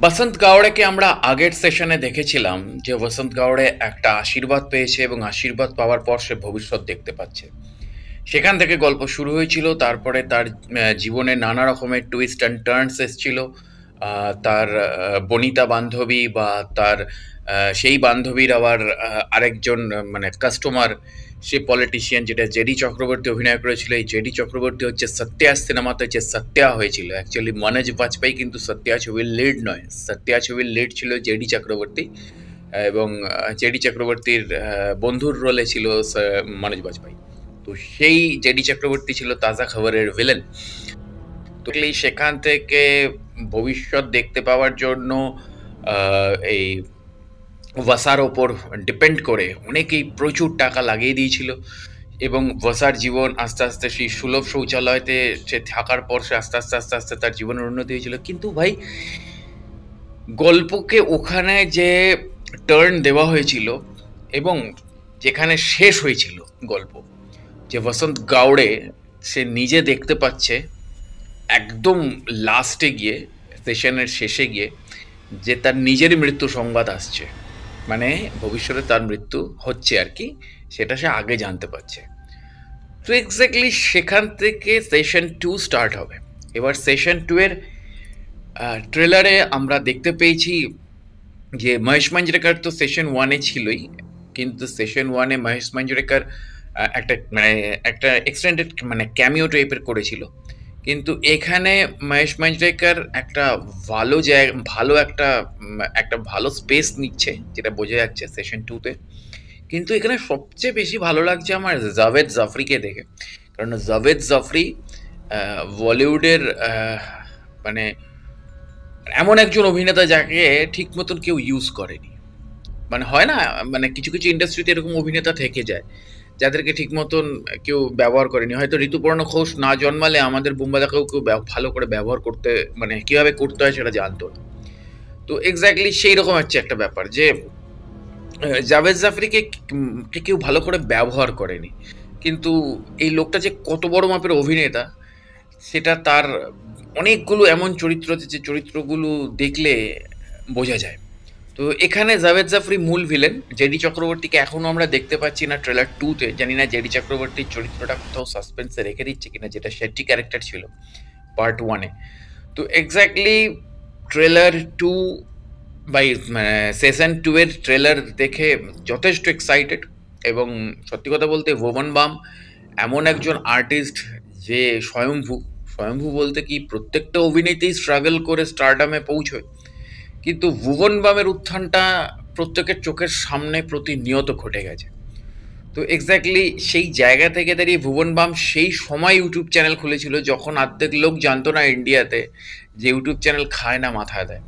বসন্ত গাওড়েকে আমরা আগের সেশনে দেখেছিলাম যে বসন্ত গাওড়ে একটা আশীর্বাদ পেয়েছে এবং আশীর্বাদ পাওয়ার পর সে ভবিষ্যৎ দেখতে পাচ্ছে। সেখান থেকে গল্প শুরু হয়েছিল। তারপরে তার জীবনে নানা রকমের টুইস্ট অ্যান্ড টার্নস এসছিল। তার বনিতা বান্ধবী বা তার সেই বান্ধবীর আবার আরেকজন মানে কাস্টমার, সে পলিটিশিয়ান, যেটা জেডি চক্রবর্তী অভিনয় করেছিল। এই জেডি চক্রবর্তী হচ্ছে সত্যা সিনেমাতে যে সত্যা হয়েছিল, অ্যাকচুয়ালি মনোজ বাজপেয়ী কিন্তু সত্যা ছবির লিড নয়, সত্যা ছবির লিড ছিল জেডি চক্রবর্তী। এবং জেডি চক্রবর্তীর বন্ধুর রোলে ছিল মনোজ বাজপেয়ী। তো সেই জেডি চক্রবর্তী ছিল তাজা খবরের ভিলেন। তো সেখান থেকে ভবিষ্যৎ দেখতে পাওয়ার জন্য এই ওয়াসার ওপর ডিপেন্ড করে অনেকেই প্রচুর টাকা লাগিয়ে দিয়েছিল এবং ওয়াসার জীবন আস্তে আস্তে সেই সুলভ শৌচালয়তে সে থাকার পর সে আস্তে আস্তে আস্তে আস্তে তার জীবনের উন্নতি হয়েছিল। কিন্তু ভাই, গল্পকে ওখানে যে টার্ন দেওয়া হয়েছিল এবং যেখানে শেষ হয়েছিল গল্প, যে বসন্ত গাওড়ে সে নিজে দেখতে পাচ্ছে একদম লাস্টে গিয়ে, সেশনের শেষে গিয়ে, যে তার নিজেরই মৃত্যু সংবাদ আসছে, মানে ভবিষ্যতে তার মৃত্যু হচ্ছে আর কি, সেটা সে আগে জানতে পারছে। তো এক্স্যাক্টলি সেখান থেকে সেশন 2 স্টার্ট হবে। এবার সেশন 2 এর ট্রেলারে আমরা দেখতে পেয়েছি যে মহেশ মাঞ্জরেকর তো সেশন 1-এ ছিলই, কিন্তু সেশন 1-এ মহেশ মাঞ্জরেকর একটা এক্সটেন্ডেড মানে ক্যামিও টাইপের করেছিল। কিন্তু এখানে মহেশ মাঞ্জরেকর একটা একটা ভালো স্পেস নিচ্ছে, যেটা বোঝা যাচ্ছে সেশন 2-তে। কিন্তু এখানে সবচেয়ে বেশি ভালো লাগছে আমার জাভেদ জাফরিকে দেখে। কারণ জাভেদ জাফরি বলিউডের মানে এমন একজন অভিনেতা যাকে ঠিক মতন কেউ ইউজ করেনি। মানে হয় না, মানে কিছু কিছু ইন্ডাস্ট্রিতে এরকম অভিনেতা থেকে যায় যাদেরকে ঠিক মতন কেউ ব্যবহার করেনি। হয়তো ঋতুপর্ণ ঘোষ না জন্মালে আমাদের বুম্বাদাকেও কেউ ভালো করে ব্যবহার করতে, মানে কীভাবে করতে হয় সেটা জানতো না। তো এক্স্যাক্টলি সেই রকম হচ্ছে একটা ব্যাপার যে জাভেদ জাফরিকে কেউ ভালো করে ব্যবহার করেনি। কিন্তু এই লোকটা যে কত বড় মাপের অভিনেতা সেটা তার অনেকগুলো এমন চরিত্র আছে যে চরিত্রগুলো দেখলে বোঝা যায়। তো এখানে জাভেদ জাফরি মূল ভিলেন। জেডি চক্রবর্তীকে এখনও আমরা দেখতে পাচ্ছি না ট্রেলার 2-তে। জানি না জেডি চক্রবর্তীর চরিত্রটা কোথাও সাসপেন্সে রেখে দিচ্ছে কিনা, যেটা শেট্টি ক্যারেক্টার ছিল পার্ট 1-এ। তো এক্স্যাক্টলি ট্রেলার 2 মানে সেশন 2 এর ট্রেলার দেখে যথেষ্ট এক্সাইটেড। এবং সত্যি কথা বলতে ভুবন বাম এমন একজন আর্টিস্ট যে স্বয়ম্ভু বলতে কি প্রত্যেকটা অভিনেতাই স্ট্রাগল করে স্টারডামে পৌঁছয়, কিন্তু ভুবন বামের উত্থানটা প্রত্যেকের চোখের সামনে প্রতিনিয়ত ঘটে গেছে। তো এক্স্যাক্টলি সেই জায়গা থেকে দাঁড়িয়ে ভুবন বাম সেই সময় ইউটিউব চ্যানেল খুলেছিল যখন অর্ধেক লোক জানতো না ইন্ডিয়াতে যে ইউটিউব চ্যানেল খায় না মাথায় দেয়।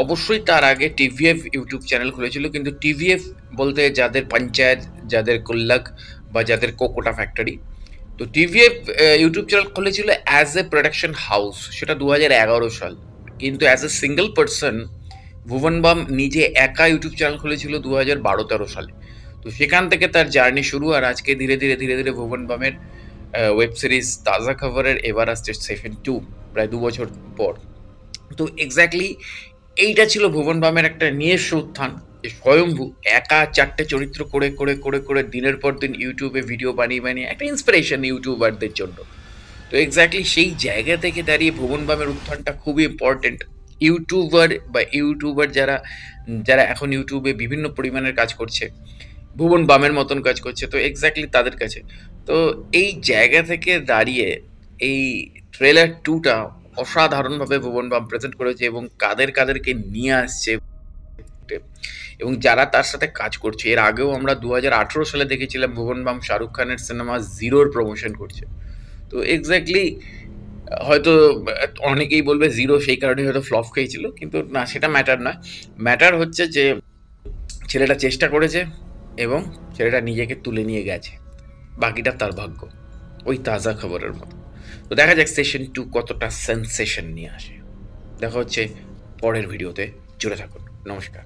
অবশ্যই তার আগে টিভিএফ ইউটিউব চ্যানেল খুলেছিল, কিন্তু টিভিএফ বলতে যাদের পঞ্চায়েত, যাদের কুল্লাক বা যাদের কোকোটা ফ্যাক্টরি। তো টিভিএফ ইউটিউব চ্যানেল খুলেছিল অ্যাজ এ প্রোডাকশন হাউস, সেটা 2011 সাল। কিন্তু as a single person Bhuvan Bam নিজে একা ইউটিউব চ্যানেল খুলেছিল 2012-13 সালে। তো সেখান থেকে তার জার্নি শুরু। আর আজকে ধীরে ধীরে ধীরে ধীরে ভুবন বামের ওয়েব সিরিজ তাজা খবরের এবার আসছে সেশন 2, প্রায় 2 বছর পর। তো এক্স্যাক্টলি এইটা ছিল ভুবন বামের একটা নিজস্ব উত্থান, যে স্বয়ম্ভু একা 4টে চরিত্র করে করে করে করে দিনের পর দিন ইউটিউবে ভিডিও বানিয়ে বানিয়ে একটা ইন্সপিরেশন ইউটিউবারদের জন্য। তো এক্স্যাক্টলি সেই জায়গা থেকে দাঁড়িয়ে ভুবন বামের উত্থানটা খুবই ইম্পর্টেন্ট। ইউটিউবার যারা যারা এখন ইউটিউবে বিভিন্ন পরিমাণের কাজ করছে, ভুবন বামের মতন কাজ করছে, তো এক্স্যাক্টলি তাদের কাছে। তো এই জায়গা থেকে দাঁড়িয়ে এই ট্রেলার 2টা অসাধারণভাবে ভুবন বাম প্রেজেন্ট করেছে এবং কাদেরকে নিয়ে আসছে এবং যারা তার সাথে কাজ করছে। এর আগেও আমরা 2018 সালে দেখেছিলাম ভুবন বাম শাহরুখ খানের সিনেমা জিরোর প্রমোশন করছে। তো এক্স্যাক্টলি হয়তো অনেকেই বলবে জিরো সেই কারণে হয়তো ফ্লপ খেয়েছিল, কিন্তু না, সেটা ম্যাটার নয়। ম্যাটার হচ্ছে যে ছেলেটা চেষ্টা করেছে এবং ছেলেটা নিজেকে তুলে নিয়ে গেছে, বাকিটা তার ভাগ্য, ওই তাজা খবরের মতো। তো দেখা যাক সেশন 2 কতটা সেন্সেশন নিয়ে আসে। দেখা হচ্ছে পরের ভিডিওতে, জুড়ে থাকুন। নমস্কার।